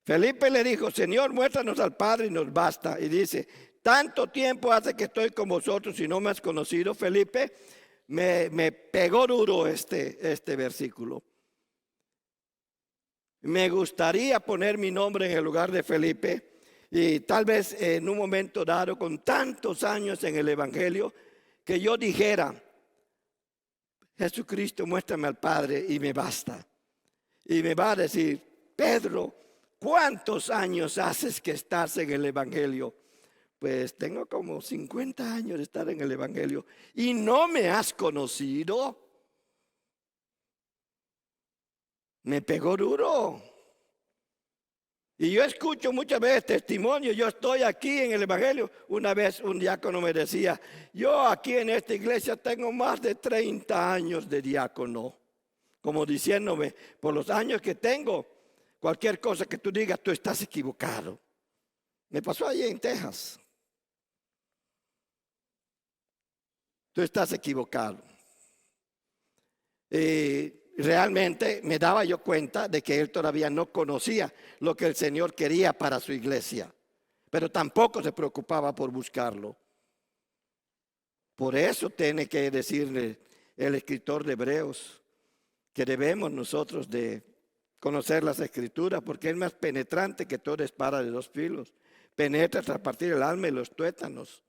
Felipe le dijo, Señor, muéstranos al Padre y nos basta. Y dice, tanto tiempo hace que estoy con vosotros y no me has conocido. Felipe, me pegó duro este versículo. Me gustaría poner mi nombre en el lugar de Felipe y tal vez en un momento dado, con tantos años en el Evangelio, que yo dijera, Jesucristo, muéstrame al Padre y me basta. Y me va a decir, Pedro, ¿cuántos años haces que estás en el Evangelio? Pues tengo como 50 años de estar en el Evangelio y no me has conocido. Me pegó duro. Y yo escucho muchas veces testimonios. Yo estoy aquí en el Evangelio. Una vez un diácono me decía, yo aquí en esta iglesia tengo más de 30 años de diácono. Como diciéndome, por los años que tengo, cualquier cosa que tú digas, tú estás equivocado. Me pasó allí en Texas. Tú estás equivocado. Realmente me daba yo cuenta de que él todavía no conocía lo que el Señor quería para su iglesia, pero tampoco se preocupaba por buscarlo. Por eso tiene que decirle el escritor de Hebreos que debemos nosotros de conocer las Escrituras, porque es más penetrante que toda espada de dos filos. Penetra hasta partir el alma y los tuétanos.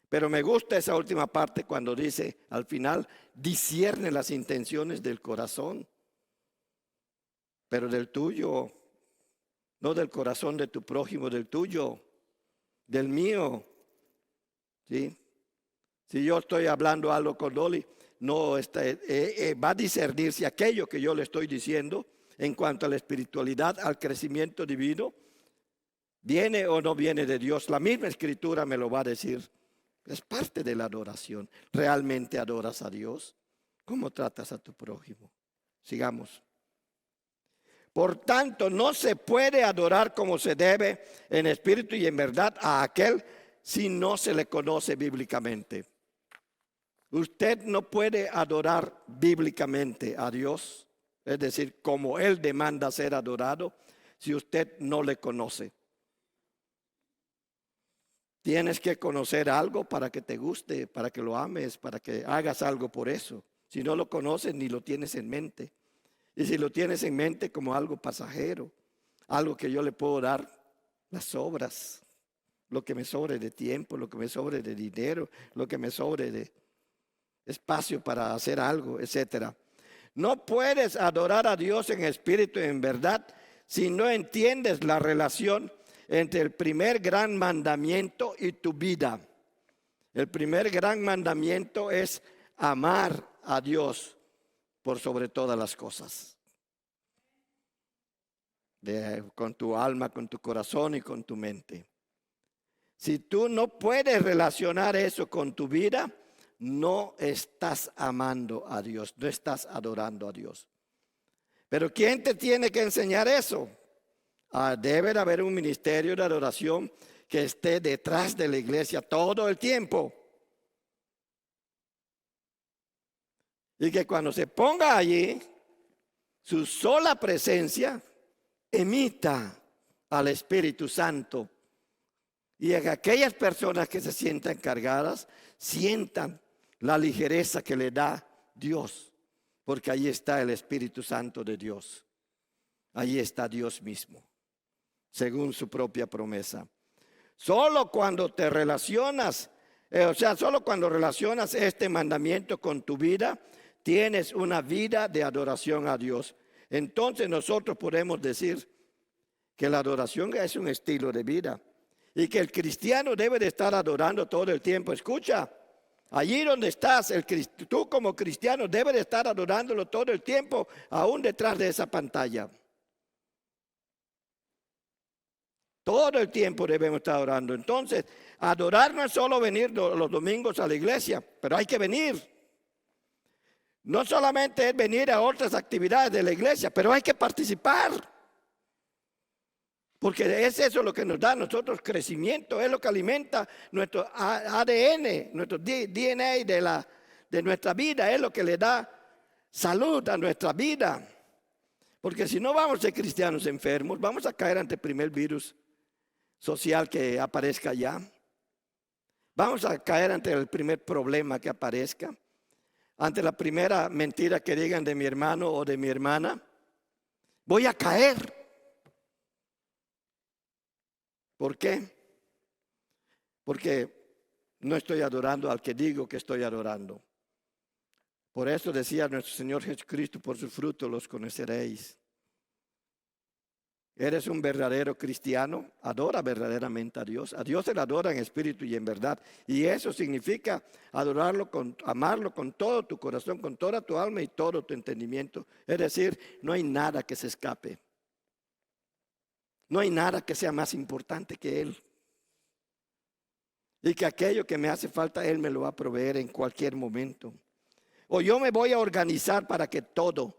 Pero me gusta esa última parte cuando dice al final, discierne las intenciones del corazón, pero del tuyo, no del corazón de tu prójimo, del tuyo, del mío. ¿Sí? Si yo estoy hablando algo con Dolly, no va a discernir si aquello que yo le estoy diciendo en cuanto a la espiritualidad, al crecimiento divino, viene o no viene de Dios. La misma Escritura me lo va a decir. Es parte de la adoración. ¿Realmente adoras a Dios? ¿Cómo tratas a tu prójimo? Sigamos. Por tanto, no se puede adorar como se debe en espíritu y en verdad a aquel si no se le conoce bíblicamente. Usted no puede adorar bíblicamente a Dios, es decir, como Él demanda ser adorado, si usted no le conoce. Tienes que conocer algo para que te guste, para que lo ames, para que hagas algo por eso. Si no lo conoces, ni lo tienes en mente. Y si lo tienes en mente como algo pasajero, algo que yo le puedo dar, las obras, lo que me sobre de tiempo, lo que me sobre de dinero, lo que me sobre de espacio para hacer algo, etcétera. No puedes adorar a Dios en espíritu y en verdad si no entiendes la relación entre el primer gran mandamiento y tu vida. El primer gran mandamiento es amar a Dios por sobre todas las cosas. Con tu alma, con tu corazón y con tu mente. Si tú no puedes relacionar eso con tu vida, no estás amando a Dios, no estás adorando a Dios. Pero ¿quién te tiene que enseñar eso? Debe de haber un ministerio de adoración que esté detrás de la iglesia todo el tiempo. Y que cuando se ponga allí, su sola presencia emita al Espíritu Santo. Y que aquellas personas que se sientan cargadas, sientan la ligereza que le da Dios. Porque ahí está el Espíritu Santo de Dios. Ahí está Dios mismo, según su propia promesa. Solo cuando te relacionas, solo cuando relacionas este mandamiento con tu vida, tienes una vida de adoración a Dios. Entonces nosotros podemos decir que la adoración es un estilo de vida y que el cristiano debe de estar adorando todo el tiempo. Escucha, allí donde estás, tú como cristiano debes de estar adorándolo todo el tiempo, aún detrás de esa pantalla. Todo el tiempo debemos estar adorando. Entonces, adorar no es solo venir los domingos a la iglesia, pero hay que venir. No solamente es venir a otras actividades de la iglesia, pero hay que participar. Porque es eso lo que nos da a nosotros crecimiento, es lo que alimenta nuestro ADN, nuestro DNA de nuestra vida, es lo que le da salud a nuestra vida. Porque si no vamos a ser cristianos enfermos, vamos a caer ante el primer virus social que aparezca allá. Vamos a caer ante el primer problema que aparezca, ante la primera mentira que digan de mi hermano o de mi hermana. Voy a caer. ¿Por qué? Porque no estoy adorando al que digo que estoy adorando. Por eso decía nuestro Señor Jesucristo, por su fruto los conoceréis. ¿Eres un verdadero cristiano? Adora verdaderamente a Dios. A Dios se le adora en espíritu y en verdad. Y eso significa adorarlo, amarlo con todo tu corazón, con toda tu alma y todo tu entendimiento. Es decir, no hay nada que se escape. No hay nada que sea más importante que Él. Y que aquello que me hace falta, Él me lo va a proveer en cualquier momento. O yo me voy a organizar para que todo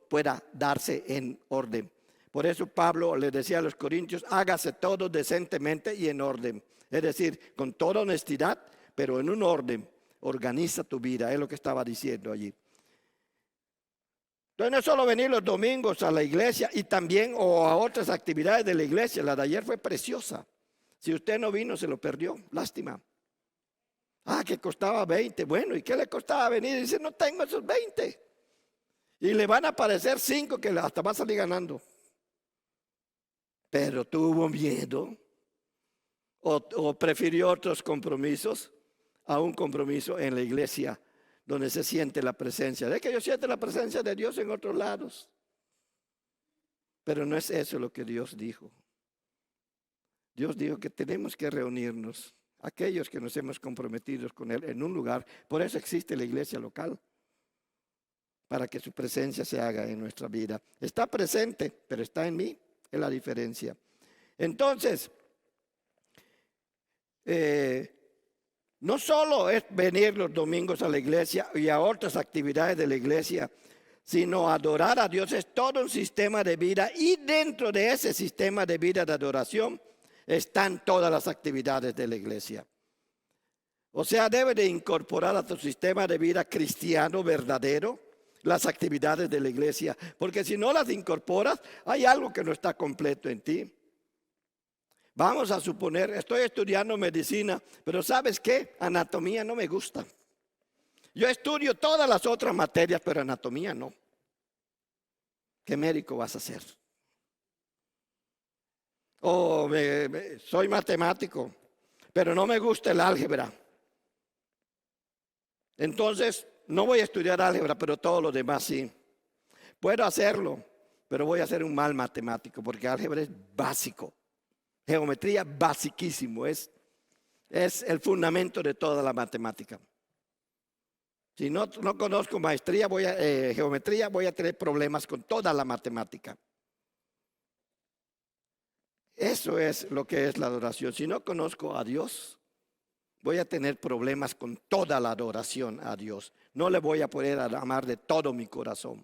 pueda darse en orden. Por eso Pablo le decía a los corintios, hágase todo decentemente y en orden. Es decir, con toda honestidad, pero en un orden. Organiza tu vida, es lo que estaba diciendo allí. Entonces no es solo venir los domingos a la iglesia y también o a otras actividades de la iglesia. La de ayer fue preciosa. Si usted no vino, se lo perdió. Lástima. Que costaba 20. Bueno, ¿y qué le costaba venir? Dice, no tengo esos 20. Y le van a aparecer 5 que hasta va a salir ganando. Pero tuvo miedo. O prefirió otros compromisos a un compromiso en la iglesia donde se siente la presencia. Es que yo siento la presencia de Dios en otros lados. Pero no es eso lo que Dios dijo. Dios dijo que tenemos que reunirnos, aquellos que nos hemos comprometido con Él en un lugar. Por eso existe la iglesia local, para que su presencia se haga en nuestra vida. Está presente, pero está en mí, es la diferencia. Entonces, no solo es venir los domingos a la iglesia y a otras actividades de la iglesia, sino adorar a Dios es todo un sistema de vida, y dentro de ese sistema de vida de adoración están todas las actividades de la iglesia. O sea, debe de incorporar a tu sistema de vida cristiano verdadero las actividades de la iglesia, porque si no las incorporas, hay algo que no está completo en ti. Vamos a suponer, estoy estudiando medicina, pero ¿sabes qué? Anatomía no me gusta. Yo estudio todas las otras materias, pero anatomía no. ¿Qué médico vas a ser? Soy matemático, pero no me gusta el álgebra. Entonces, no voy a estudiar álgebra, pero todo lo demás sí. Puedo hacerlo, pero voy a ser un mal matemático, porque álgebra es básico. Geometría basiquísimo, es el fundamento de toda la matemática. Si no conozco geometría, voy a tener problemas con toda la matemática. Eso es lo que es la adoración. Si no conozco a Dios, voy a tener problemas con toda la adoración a Dios. No le voy a poder amar de todo mi corazón.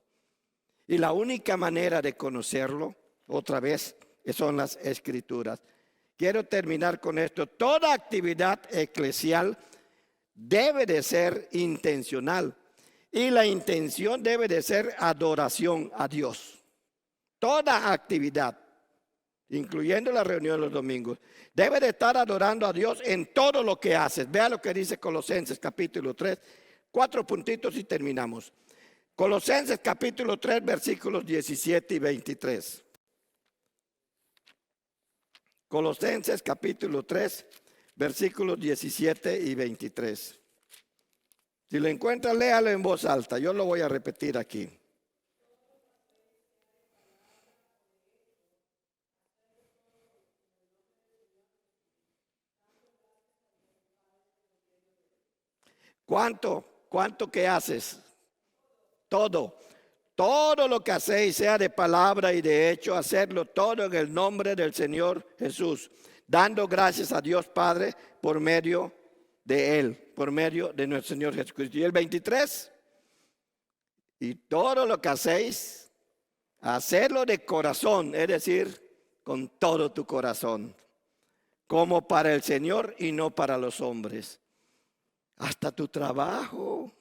Y la única manera de conocerlo, otra vez, son las Escrituras. Quiero terminar con esto. Toda actividad eclesial debe de ser intencional, y la intención debe de ser adoración a Dios. Toda actividad, incluyendo la reunión los domingos, debe de estar adorando a Dios en todo lo que haces. Vea lo que dice Colosenses capítulo 3, 4 puntitos y terminamos. Colosenses capítulo 3, versículos 17 y 23. Colosenses capítulo 3, versículos 17 y 23. Si lo encuentran, léalo en voz alta. Yo lo voy a repetir aquí. ¿Cuánto que haces? Todo. Todo lo que hacéis, sea de palabra y de hecho, hacerlo todo en el nombre del Señor Jesús, dando gracias a Dios Padre por medio de Él, por medio de nuestro Señor Jesucristo. Y el 23, y todo lo que hacéis, Hacerlo de corazón, es decir, con todo tu corazón, como para el Señor y no para los hombres. Hasta tu trabajo.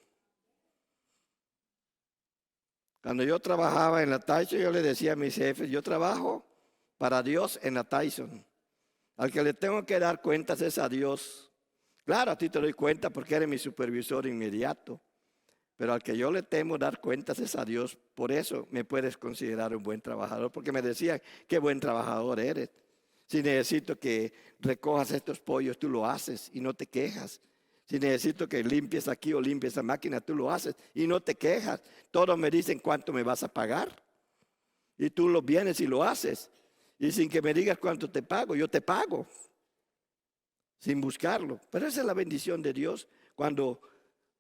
Cuando yo trabajaba en la Tyson, yo le decía a mis jefes, yo trabajo para Dios en la Tyson. Al que le tengo que dar cuentas es a Dios. Claro, a ti te doy cuenta porque eres mi supervisor inmediato. Pero al que yo le temo dar cuentas es a Dios. Por eso me puedes considerar un buen trabajador. Porque me decían, qué buen trabajador eres. Si necesito que recojas estos pollos, tú lo haces y no te quejas. Si necesito que limpies aquí o limpies esa máquina, tú lo haces y no te quejas. Todos me dicen cuánto me vas a pagar. Y tú lo vienes y lo haces. Y sin que me digas cuánto te pago, yo te pago. Sin buscarlo. Pero esa es la bendición de Dios. Cuando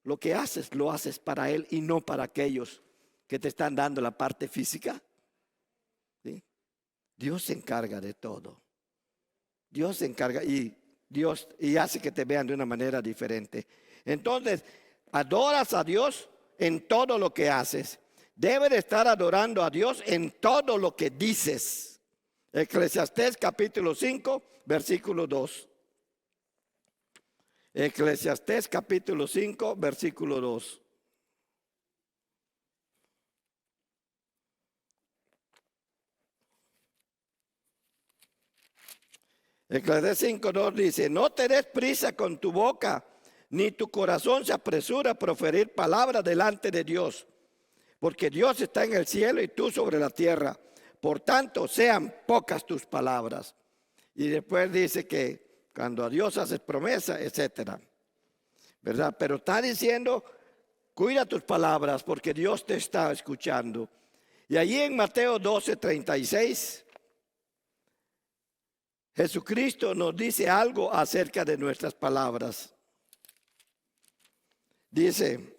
lo que haces, lo haces para Él y no para aquellos que te están dando la parte física. ¿Sí? Dios se encarga de todo. Dios se encarga y hace que te vean de una manera diferente. Entonces, adoras a Dios en todo lo que haces. Debes de estar adorando a Dios en todo lo que dices. Eclesiastés capítulo 5, versículo 2. Eclesiastés capítulo 5, versículo 2. Eclesiastés 5, 2 dice, no te des prisa con tu boca, ni tu corazón se apresura a proferir palabras delante de Dios, porque Dios está en el cielo y tú sobre la tierra. Por tanto, sean pocas tus palabras. Y después dice que cuando a Dios haces promesa, etcétera. ¿Verdad? Pero está diciendo, cuida tus palabras porque Dios te está escuchando. Y allí en Mateo 12, 36, Jesucristo nos dice algo acerca de nuestras palabras. Dice,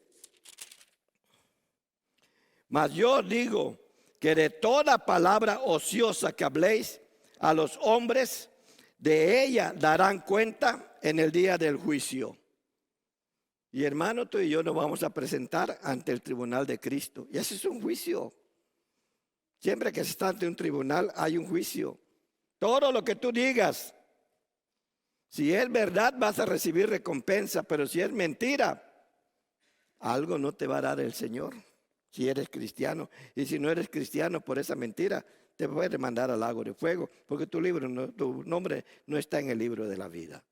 mas yo digo que de toda palabra ociosa que habléis a los hombres, de ella darán cuenta en el día del juicio. Y hermano, tú y yo nos vamos a presentar ante el tribunal de Cristo. Y ese es un juicio. Siempre que se está ante un tribunal hay un juicio. Todo lo que tú digas, si es verdad vas a recibir recompensa, pero si es mentira, algo no te va a dar el Señor. Si eres cristiano, y si no eres cristiano por esa mentira, te puede mandar al lago de fuego, porque tu nombre no está en el libro de la vida.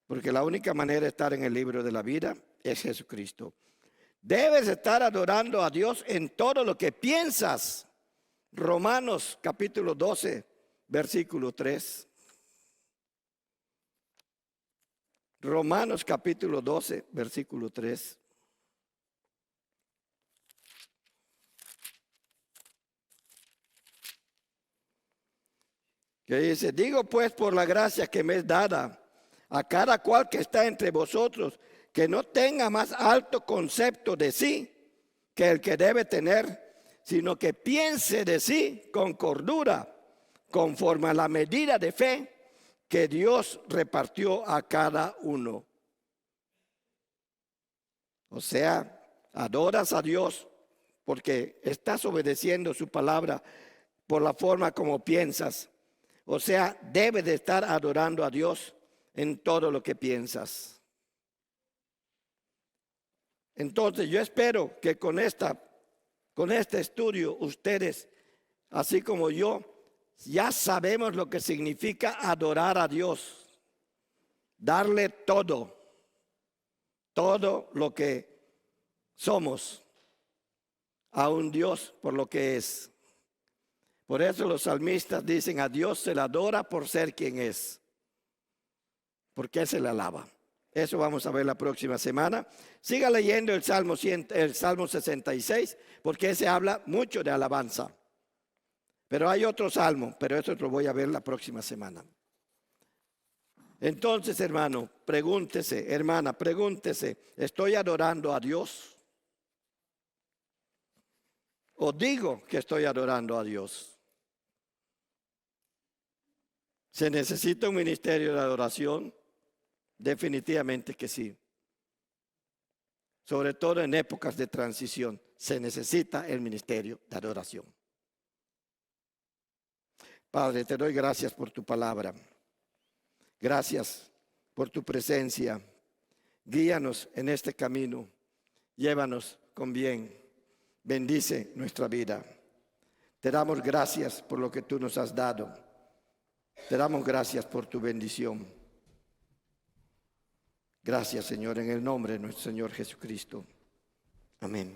Porque la única manera de estar en el libro de la vida es Jesucristo. Debes estar adorando a Dios en todo lo que piensas. Romanos capítulo 12, versículo 3. Romanos capítulo 12, versículo 3. Que dice, digo pues por la gracia que me es dada a cada cual que está entre vosotros, que no tenga más alto concepto de sí que el que debe tener, sino que piense de sí con cordura, conforme a la medida de fe que Dios repartió a cada uno. O sea, adoras a Dios porque estás obedeciendo su palabra por la forma como piensas. O sea, debes de estar adorando a Dios en todo lo que piensas. Entonces yo espero que con este estudio ustedes, así como yo, ya sabemos lo que significa adorar a Dios. Darle todo lo que somos a un Dios por lo que es. Por eso los salmistas dicen a Dios se le adora por ser quien es. Porque se le alaba. Eso vamos a ver la próxima semana. Siga leyendo el Salmo 66, porque ese habla mucho de alabanza. Pero hay otro salmo, pero eso lo voy a ver la próxima semana. Entonces, hermano, pregúntese, hermana, pregúntese, ¿estoy adorando a Dios? ¿O digo que estoy adorando a Dios? ¿Se necesita un ministerio de adoración? Definitivamente que sí. Sobre todo en épocas de transición. se necesita el ministerio de adoración. Padre, te doy gracias por tu palabra. Gracias por tu presencia. Guíanos en este camino. Llévanos con bien. Bendice nuestra vida. Te damos gracias por lo que tú nos has dado. Te damos gracias por tu bendición. Gracias, Señor, en el nombre de nuestro Señor Jesucristo. Amén.